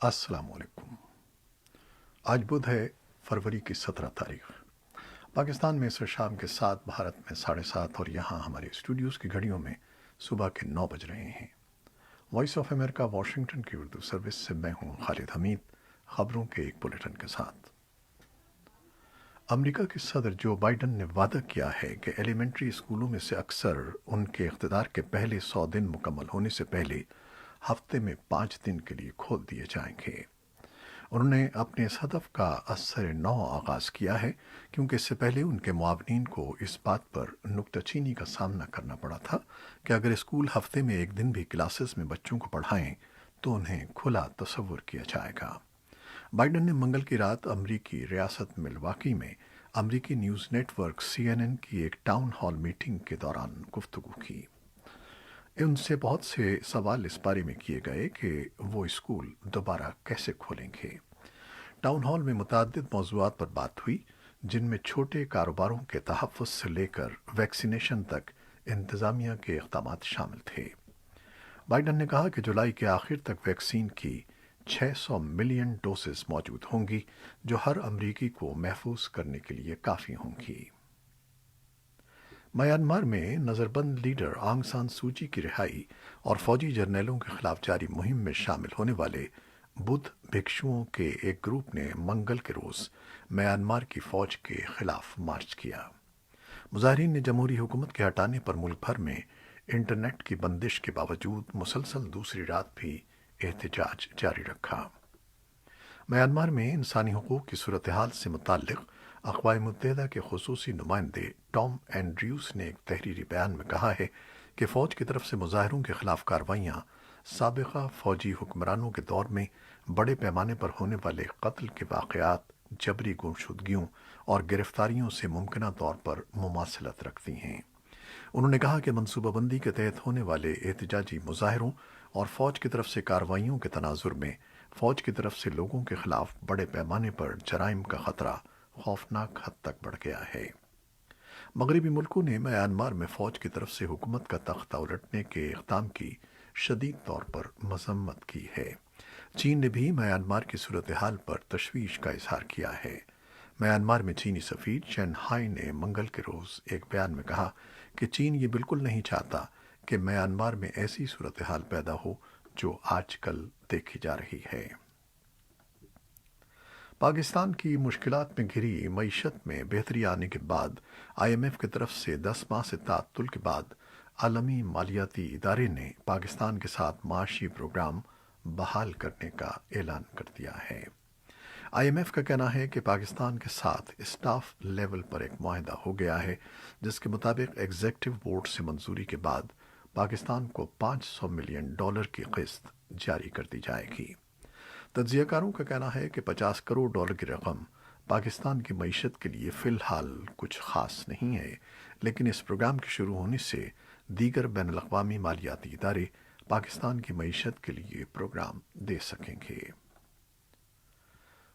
السلام علیکم۔ آج بدھ ہے، فروری کی 17 تاریخ۔ پاکستان میں اس شام کے 7، بھارت میں 7:30 اور یہاں ہمارے اسٹوڈیوز کی گھڑیوں میں صبح کے 9 بج رہے ہیں۔ وائس آف امریکہ واشنگٹن کی اردو سروس سے میں ہوں خالد حمید، خبروں کے ایک بلیٹن کے ساتھ۔ امریکہ کے صدر جو بائیڈن نے وعدہ کیا ہے کہ ایلیمنٹری اسکولوں میں سے اکثر ان کے اقتدار کے پہلے 100 دن مکمل ہونے سے پہلے ہفتے میں 5 دن کے لیے کھول دیے جائیں گے۔ انہوں نے اپنے اس ہدف کا اثر نو آغاز کیا ہے کیونکہ اس سے پہلے ان کے معاونین کو اس بات پر نکتہ چینی کا سامنا کرنا پڑا تھا کہ اگر اسکول ہفتے میں ایک دن بھی کلاسز میں بچوں کو پڑھائیں تو انہیں کھلا تصور کیا جائے گا۔ بائیڈن نے منگل کی رات امریکی ریاست ملواکی میں امریکی نیوز نیٹ ورک CNN کی ایک ٹاؤن ہال میٹنگ کے دوران گفتگو کی۔ ان سے بہت سے سوال اس بارے میں کیے گئے کہ وہ اسکول دوبارہ کیسے کھولیں گے۔ ٹاؤن ہال میں متعدد موضوعات پر بات ہوئی، جن میں چھوٹے کاروباروں کے تحفظ سے لے کر ویکسینیشن تک انتظامیہ کے اقدامات شامل تھے۔ بائیڈن نے کہا کہ جولائی کے آخر تک ویکسین کی 600 ملین ڈوزز موجود ہوں گی، جو ہر امریکی کو محفوظ کرنے کے لیے کافی ہوں گی۔ میانمار میں نظر بند لیڈر آنگ سان سوچی کی رہائی اور فوجی جرنیلوں کے خلاف جاری مہم میں شامل ہونے والے بدھ بھکشوؤں کے ایک گروپ نے منگل کے روز میانمار کی فوج کے خلاف مارچ کیا۔ مظاہرین نے جمہوری حکومت کے ہٹانے پر ملک بھر میں انٹرنیٹ کی بندش کے باوجود مسلسل دوسری رات بھی احتجاج جاری رکھا۔ میانمار میں انسانی حقوق کی صورتحال سے متعلق اقوام متحدہ کے خصوصی نمائندے ٹام اینڈریوز نے ایک تحریری بیان میں کہا ہے کہ فوج کی طرف سے مظاہروں کے خلاف کارروائیاں سابقہ فوجی حکمرانوں کے دور میں بڑے پیمانے پر ہونے والے قتل کے واقعات، جبری گمشدگیوں اور گرفتاریوں سے ممکنہ طور پر مماثلت رکھتی ہیں۔ انہوں نے کہا کہ منصوبہ بندی کے تحت ہونے والے احتجاجی مظاہروں اور فوج کی طرف سے کارروائیوں کے تناظر میں فوج کی طرف سے لوگوں کے خلاف بڑے پیمانے پر جرائم کا خطرہ خوفناک حد تک بڑھ گیا ہے۔ مغربی ملکوں نے میانمار میں فوج کی طرف سے حکومت کا تختہ الٹنے کے اقدام کی شدید طور پر مذمت کی ہے۔ چین نے بھی میانمار کی صورتحال پر تشویش کا اظہار کیا ہے۔ میانمار میں چینی سفیر چین ہائی نے منگل کے روز ایک بیان میں کہا کہ چین یہ بالکل نہیں چاہتا کہ میانمار میں ایسی صورتحال پیدا ہو جو آج کل دیکھی جا رہی ہے۔ پاکستان کی مشکلات میں گھری معیشت میں بہتری آنے کے بعد IMF کی طرف سے 10 ماہ سے تعطل کے بعد عالمی مالیاتی ادارے نے پاکستان کے ساتھ معاشی پروگرام بحال کرنے کا اعلان کر دیا ہے۔ IMF کا کہنا ہے کہ پاکستان کے ساتھ اسٹاف لیول پر ایک معاہدہ ہو گیا ہے، جس کے مطابق ایگزیکٹو بورڈ سے منظوری کے بعد پاکستان کو $500 ملین کی قسط جاری کر دی جائے گی۔ تجزیہ کاروں کا کہنا ہے کہ $50 کروڑ کی رقم پاکستان کی معیشت کے لیے فی الحال کچھ خاص نہیں ہے، لیکن اس پروگرام کے شروع ہونے سے دیگر بین الاقوامی مالیاتی ادارے پاکستان کی معیشت کے لیے پروگرام دے سکیں گے۔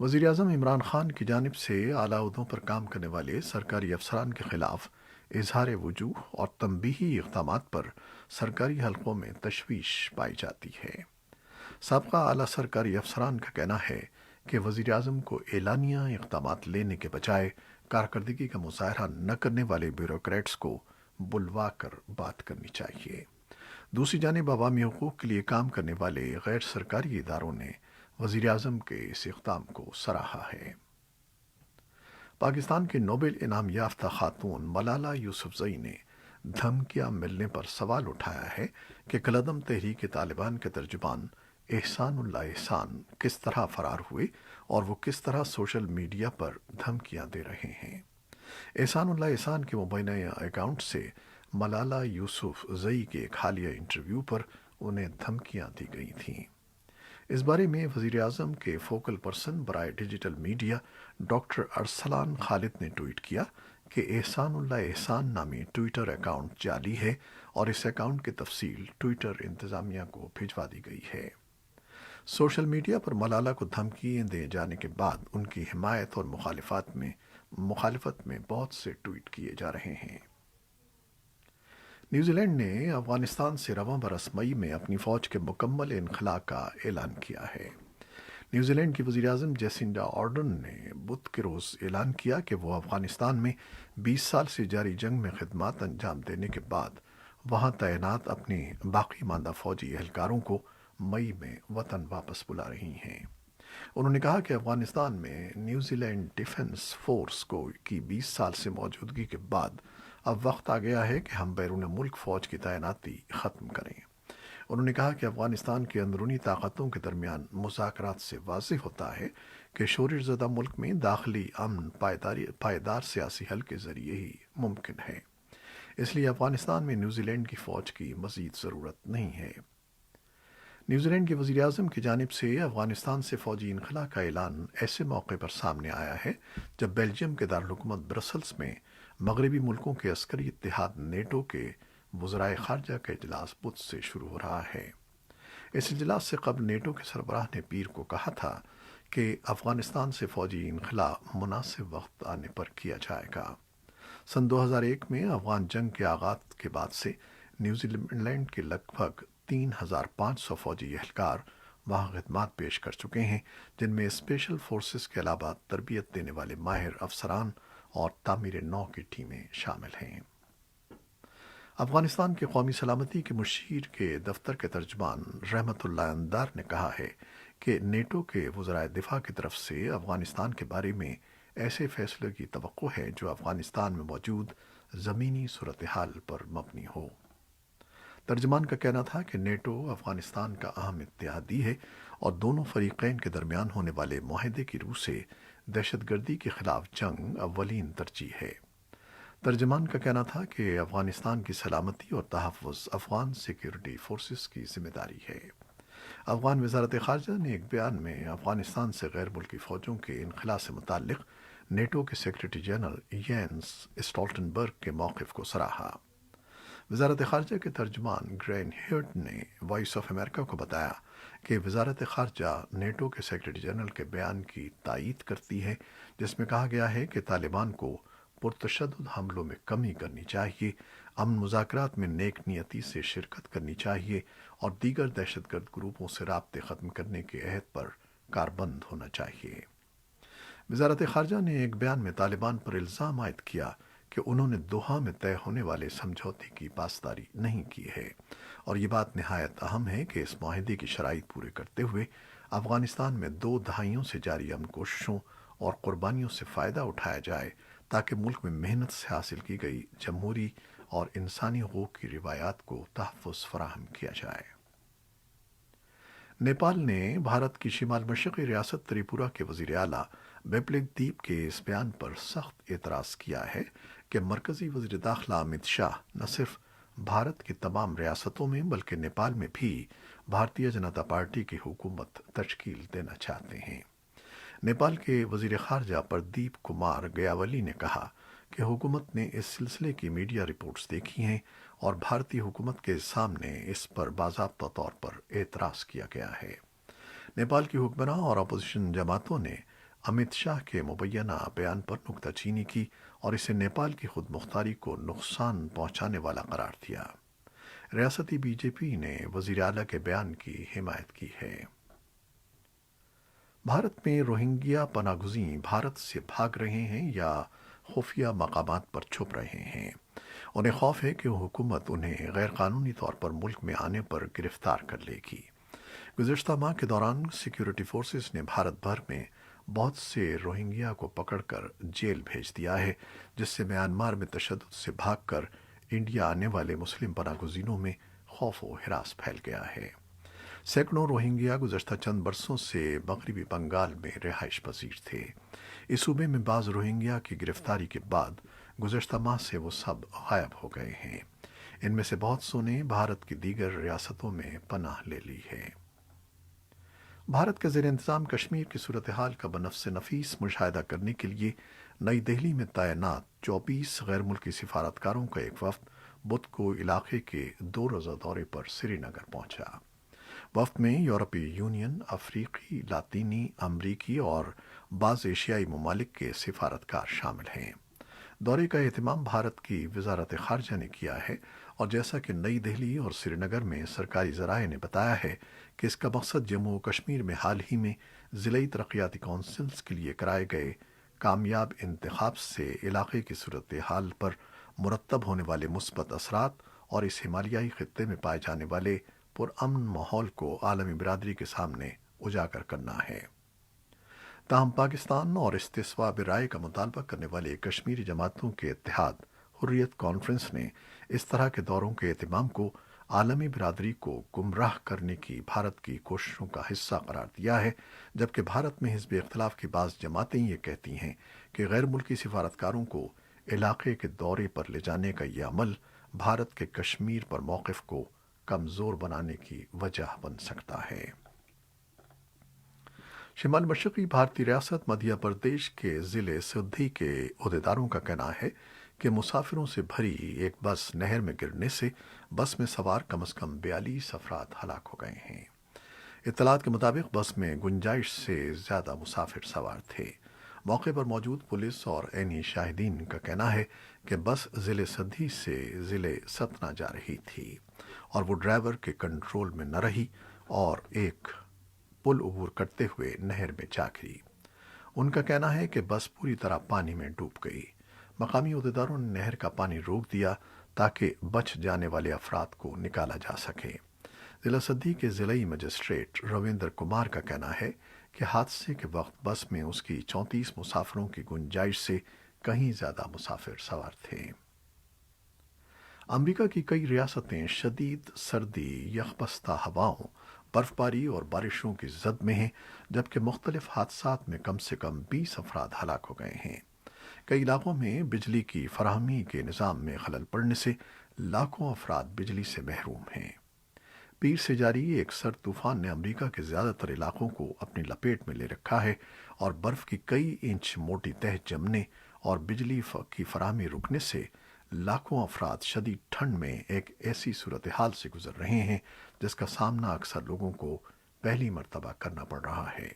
وزیر اعظم عمران خان کی جانب سے اعلیٰ عہدوں پر کام کرنے والے سرکاری افسران کے خلاف اظہار وجوہ اور تنبیہی اقدامات پر سرکاری حلقوں میں تشویش پائی جاتی ہے۔ سابقہ اعلیٰ سرکاری افسران کا کہنا ہے کہ وزیر اعظم کو اعلانیہ اقدامات لینے کے بجائے کارکردگی کا مظاہرہ نہ کرنے والے بیوروکریٹس کو بلوا کر بات کرنی چاہیے۔ دوسری جانب عوامی حقوق کے لیے کام کرنے والے غیر سرکاری اداروں نے وزیر اعظم کے اس اقدام کو سراہا ہے۔ پاکستان کے نوبل انعام یافتہ خاتون ملالہ یوسفزئی نے دھمکیاں ملنے پر سوال اٹھایا ہے کہ کالعدم تحریک طالبان کے ترجمان احسان اللہ احسان کس طرح فرار ہوئے اور وہ کس طرح سوشل میڈیا پر دھمکیاں دے رہے ہیں۔ احسان اللہ احسان کے مبینہ اکاؤنٹ سے ملالہ یوسفزئی کے ایک حالیہ انٹرویو پر انہیں دھمکیاں دی گئی تھیں۔ اس بارے میں وزیر اعظم کے فوکل پرسن برائے ڈیجیٹل میڈیا ڈاکٹر ارسلان خالد نے ٹویٹ کیا کہ احسان اللہ احسان نامی ٹویٹر اکاؤنٹ جعلی ہے اور اس اکاؤنٹ کی تفصیل ٹویٹر انتظامیہ کو بھجوا دی گئی ہے۔ سوشل میڈیا پر ملالہ کو دھمکیاں دے جانے کے بعد ان کی حمایت اور مخالفت میں بہت سے ٹویٹ کیے جا رہے ہیں۔ نیوزی لینڈ نے افغانستان سے رواں برس مئی میں اپنی فوج کے مکمل انخلاء کا اعلان کیا ہے۔ نیوزی لینڈ کی وزیراعظم جیسنڈا آرڈن نے بدھ کے روز اعلان کیا کہ وہ افغانستان میں 20 سال سے جاری جنگ میں خدمات انجام دینے کے بعد وہاں تعینات اپنے باقی ماندہ فوجی اہلکاروں کو مئی میں وطن واپس بلا رہی ہیں۔ انہوں نے کہا کہ افغانستان میں نیوزی لینڈ ڈیفنس فورس کی 20 سال سے موجودگی کے بعد اب وقت آ گیا ہے کہ ہم بیرون ملک فوج کی تعیناتی ختم کریں۔ انہوں نے کہا کہ افغانستان کے اندرونی طاقتوں کے درمیان مذاکرات سے واضح ہوتا ہے کہ شورش زدہ ملک میں داخلی امن پائیدار سیاسی حل کے ذریعے ہی ممکن ہے، اس لیے افغانستان میں نیوزی لینڈ کی فوج کی مزید ضرورت نہیں ہے۔ نیوزی لینڈ کے وزیر اعظم کی جانب سے افغانستان سے فوجی انخلاء کا اعلان ایسے موقع پر سامنے آیا ہے جب بیلجیم کے دارالحکومت برسلز میں مغربی ملکوں کے عسکری اتحاد نیٹو کے وزرائے خارجہ کا اجلاس بدھ سے شروع ہو رہا ہے۔ اس اجلاس سے قبل نیٹو کے سربراہ نے پیر کو کہا تھا کہ افغانستان سے فوجی انخلاء مناسب وقت آنے پر کیا جائے گا۔ سن 2001 میں افغان جنگ کے آغاز کے بعد سے نیوزی لینڈ کے لگ بھگ 3500 فوجی اہلکار وہاں خدمات پیش کر چکے ہیں، جن میں اسپیشل فورسز کے علاوہ تربیت دینے والے ماہر افسران اور تعمیر نو کی ٹیمیں شامل ہیں۔ افغانستان کے قومی سلامتی کے مشیر کے دفتر کے ترجمان رحمت اللہ اندار نے کہا ہے کہ نیٹو کے وزرائے دفاع کی طرف سے افغانستان کے بارے میں ایسے فیصلے کی توقع ہے جو افغانستان میں موجود زمینی صورتحال پر مبنی ہو۔ ترجمان کا کہنا تھا کہ نیٹو افغانستان کا اہم اتحادی ہے اور دونوں فریقین کے درمیان ہونے والے معاہدے کی روح سے دہشت گردی کے خلاف جنگ اولین ترجیح ہے۔ ترجمان کا کہنا تھا کہ افغانستان کی سلامتی اور تحفظ افغان سیکیورٹی فورسز کی ذمہ داری ہے۔ افغان وزارت خارجہ نے ایک بیان میں افغانستان سے غیر ملکی فوجوں کے انخلاء سے متعلق نیٹو کے سیکریٹری جنرل یینس اسٹولٹنبرگ کے موقف کو سراہا۔ وزارت خارجہ کے ترجمان گرین ہیرٹ نے وائس آف امریکہ کو بتایا کہ وزارت خارجہ نیٹو کے سیکریٹری جنرل کے بیان کی تائید کرتی ہے، جس میں کہا گیا ہے کہ طالبان کو پرتشدد حملوں میں کمی کرنی چاہیے، امن مذاکرات میں نیک نیتی سے شرکت کرنی چاہیے اور دیگر دہشت گرد گروپوں سے رابطے ختم کرنے کے عہد پر کاربند ہونا چاہیے۔ وزارت خارجہ نے ایک بیان میں طالبان پر الزام عائد کیا کہ انہوں نے دوحہ میں طے ہونے والے سمجھوتے کی پاسداری نہیں کی ہے، اور یہ بات نہایت اہم ہے کہ اس معاہدے کی شرائط پورے کرتے ہوئے افغانستان میں 2 دہائیوں سے جاری امن کوششوں اور قربانیوں سے فائدہ اٹھایا جائے تاکہ ملک میں محنت سے حاصل کی گئی جمہوری اور انسانی حقوق کی روایات کو تحفظ فراہم کیا جائے۔ نیپال نے بھارت کی شمال مشرقی ریاست تریپورہ کے وزیر اعلیٰ بپلب دیب کے اس بیان پر سخت اعتراض کیا ہے کہ مرکزی وزیر داخلہ امت شاہ نہ صرف بھارت کی تمام ریاستوں میں بلکہ نیپال میں بھی بھارتیہ جنتا پارٹی کی حکومت تشکیل دینا چاہتے ہیں۔ نیپال کے وزیر خارجہ پردیپ کمار گیاولی نے کہا کہ حکومت نے اس سلسلے کی میڈیا رپورٹس دیکھی ہیں اور بھارتی حکومت کے سامنے اس پر باضابطہ طور پر اعتراض کیا گیا ہے۔ نیپال کی حکمراں اور اپوزیشن جماعتوں نے امت شاہ کے مبینہ بیان پر نکتہ چینی کی اور اسے نیپال کی خود مختاری کو نقصان پہنچانے والا قرار دیا۔ ریاستی بی جے پی نے وزیر اعلیٰ کے بیان کی حمایت کی ہے۔ بھارت میں روہنگیا پناہ گزین بھارت سے بھاگ رہے ہیں یا خفیہ مقامات پر چھپ رہے ہیں۔ انہیں خوف ہے کہ حکومت انہیں غیر قانونی طور پر ملک میں آنے پر گرفتار کر لے گی۔ گزشتہ ماہ کے دوران سیکیورٹی فورسز نے بھارت بھر میں بہت سے روہنگیا کو پکڑ کر جیل بھیج دیا ہے، جس سے میانمار میں تشدد سے بھاگ کر انڈیا آنے والے مسلم پناہ گزینوں میں خوف و ہراس پھیل گیا ہے۔ سینکڑوں روہنگیا گزشتہ چند برسوں سے مغربی بنگال میں رہائش پذیر تھے۔ اس صوبے میں بعض روہنگیا کی گرفتاری کے بعد گزشتہ ماہ سے وہ سب غائب ہو گئے ہیں۔ ان میں سے بہت سو نے بھارت کی دیگر ریاستوں میں پناہ لے لی ہے۔ بھارت کے زیر انتظام کشمیر کی صورتحال کا بنفس نفیس مشاہدہ کرنے کے لیے نئی دہلی میں تعینات 24 غیر ملکی سفارتکاروں کا ایک وفد بدھ کو علاقے کے 2 روزہ دورے پر سری نگر پہنچا۔ وفد میں یورپی یونین، افریقی، لاطینی امریکی اور بعض ایشیائی ممالک کے سفارتکار شامل ہیں۔ دورے کا اہتمام بھارت کی وزارت خارجہ نے کیا ہے اور جیسا کہ نئی دہلی اور سری نگر میں سرکاری ذرائع نے بتایا ہے کہ اس کا مقصد جموں و کشمیر میں حال ہی میں ضلعی ترقیاتی کونسلز کے لیے کرائے گئے کامیاب انتخاب سے علاقے کی صورتحال پر مرتب ہونے والے مثبت اثرات اور اس ہمالیائی خطے میں پائے جانے والے پرامن ماحول کو عالمی برادری کے سامنے اجاگر کرنا ہے۔ تاہم پاکستان اور استثواب رائے کا مطالبہ کرنے والے کشمیری جماعتوں کے اتحاد حریت کانفرنس نے اس طرح کے دوروں کے اہتمام کو عالمی برادری کو گمراہ کرنے کی بھارت کی کوششوں کا حصہ قرار دیا ہے، جبکہ بھارت میں حزب اختلاف کی بعض جماعتیں یہ کہتی ہیں کہ غیر ملکی سفارتکاروں کو علاقے کے دورے پر لے جانے کا یہ عمل بھارت کے کشمیر پر موقف کو کمزور بنانے کی وجہ بن سکتا ہے۔ شمال مشرقی بھارتی ریاست مدھیہ پردیش کے ضلع سدھی کے عہدیداروں کا کہنا ہے کہ مسافروں سے بھری ایک بس نہر میں گرنے سے بس میں سوار کم از کم 42 افراد ہلاک ہو گئے ہیں۔ اطلاعات کے مطابق بس میں گنجائش سے زیادہ مسافر سوار تھے۔ موقع پر موجود پولیس اور عینی شاہدین کا کہنا ہے کہ بس ضلع سدھی سے ضلع ستنا جا رہی تھی اور وہ ڈرائیور کے کنٹرول میں نہ رہی اور ایک پل عبور کرتے ہوئے نہر میں جا گری۔ ان کا کہنا ہے کہ بس پوری طرح پانی میں ڈوب گئی۔ مقامی عہدیداروں نے نہر کا پانی روک دیا تاکہ بچ جانے والے افراد کو نکالا جا سکے۔ ضلع سدھی کے ضلعی مجسٹریٹ رویندر کمار کا کہنا ہے کہ حادثے کے وقت بس میں اس کی 34 مسافروں کی گنجائش سے کہیں زیادہ مسافر سوار تھے۔ امریکہ کی کئی ریاستیں شدید سردی، یخبستہ ہواؤں، برف باری اور بارشوں کی زد میں ہیں، جبکہ مختلف حادثات میں کم سے کم 20 افراد ہلاک ہو گئے ہیں۔ کئی علاقوں میں بجلی کی فراہمی کے نظام میں خلل پڑنے سے لاکھوں افراد بجلی سے محروم ہیں۔ پیر سے جاری ایک سرد طوفان نے امریکہ کے زیادہ تر علاقوں کو اپنی لپیٹ میں لے رکھا ہے اور برف کی کئی انچ موٹی تہ جمنے اور بجلی کی فراہمی رکنے سے لاکھوں افراد شدید ٹھنڈ میں ایک ایسی صورتحال سے گزر رہے ہیں جس کا سامنا اکثر لوگوں کو پہلی مرتبہ کرنا پڑ رہا ہے۔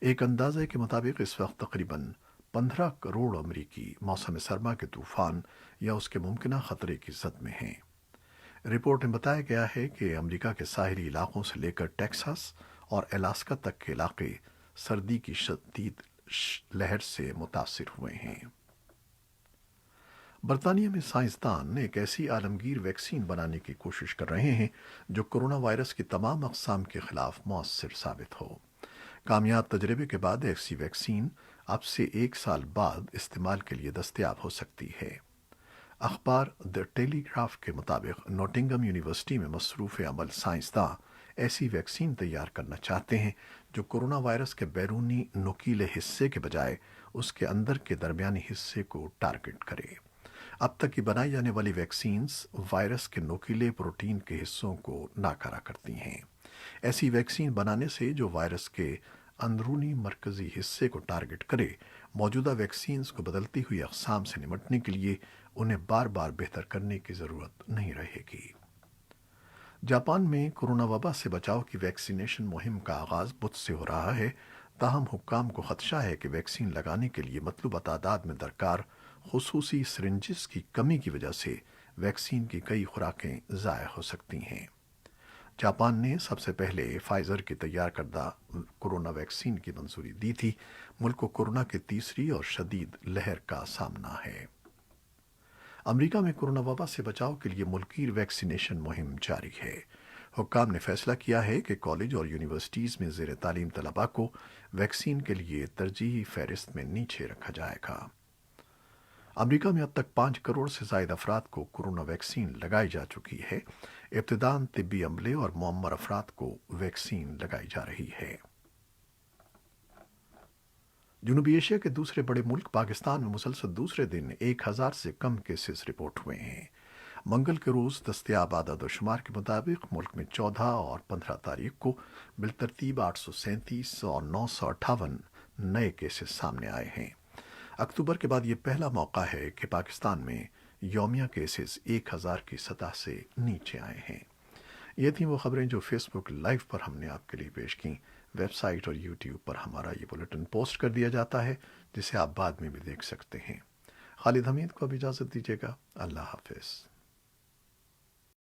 ایک اندازے کے مطابق اس وقت تقریباً 15 کروڑ امریکی موسم سرما کے طوفان یا اس کے ممکنہ خطرے کی زد میں ہیں۔ رپورٹ میں بتایا گیا ہے کہ امریکہ کے ساحلی علاقوں سے لے کر ٹیکساس اور الاسکا تک کے علاقے سردی کی شدید لہر سے متاثر ہوئے ہیں۔ برطانیہ میں سائنسدان ایک ایسی عالمگیر ویکسین بنانے کی کوشش کر رہے ہیں جو کرونا وائرس کی تمام اقسام کے خلاف مؤثر ثابت ہو۔ کامیاب تجربے کے بعد ایسی ویکسین اب سے 1 سال بعد استعمال کے لیے دستیاب ہو سکتی ہے۔ اخبار دی ٹیلی گراف کے مطابق نوٹنگم یونیورسٹی میں مصروف عمل سائنسداں ایسی ویکسین تیار کرنا چاہتے ہیں جو کرونا وائرس کے بیرونی نوکیلے حصے کے بجائے اس کے اندر کے درمیانی حصے کو ٹارگٹ کرے۔ اب تک کی بنائی جانے والی ویکسینز وائرس کے نوکیلے پروٹین کے حصوں کو ناکارہ کرتی ہیں۔ ایسی ویکسین بنانے سے جو وائرس کے اندرونی مرکزی حصے کو ٹارگٹ کرے، موجودہ ویکسینز کو بدلتی ہوئی اقسام سے نمٹنے کے لیے انہیں بار بار بہتر کرنے کی ضرورت نہیں رہے گی۔ جاپان میں کرونا وبا سے بچاؤ کی ویکسینیشن مہم کا آغاز بدھ سے ہو رہا ہے، تاہم حکام کو خدشہ ہے کہ ویکسین لگانے کے لیے مطلوبہ تعداد میں درکار خصوصی سرنجز کی کمی کی وجہ سے ویکسین کی کئی خوراکیں ضائع ہو سکتی ہیں۔ جاپان نے سب سے پہلے فائزر کی تیار کردہ کورونا ویکسین کی منظوری دی تھی۔ ملک کو کورونا کی تیسری اور شدید لہر کا سامنا ہے۔ امریکہ میں کورونا وبا سے بچاؤ کے لیے ملکی ویکسینیشن مہم جاری ہے۔ حکام نے فیصلہ کیا ہے کہ کالج اور یونیورسٹیز میں زیر تعلیم طلباء کو ویکسین کے لیے ترجیحی فہرست میں نیچے رکھا جائے گا۔ امریکہ میں اب تک 5 کروڑ سے زائد افراد کو کورونا ویکسین لگائی جا چکی ہے۔ ابتداً طبی عملے اور معمر افراد کو ویکسین لگائی جا رہی ہے۔ جنوبی ایشیا کے دوسرے بڑے ملک پاکستان میں مسلسل دوسرے دن 1000 سے کم کیسز رپورٹ ہوئے ہیں۔ منگل کے روز دستیاب اعداد و شمار کے مطابق ملک میں 14 اور 15 تاریخ کو بالترتیب 837 اور 958 نئے کیسز سامنے آئے ہیں۔ اکتوبر کے بعد یہ پہلا موقع ہے کہ پاکستان میں یومیہ کیسز 1000 کی سطح سے نیچے آئے ہیں۔ یہ تھیں وہ خبریں جو فیس بک لائیو پر ہم نے آپ کے لیے پیش کیں۔ ویب سائٹ اور یوٹیوب پر ہمارا یہ بلیٹن پوسٹ کر دیا جاتا ہے جسے آپ بعد میں بھی دیکھ سکتے ہیں۔ خالد حمید کو اب اجازت دیجیے گا۔ اللہ حافظ۔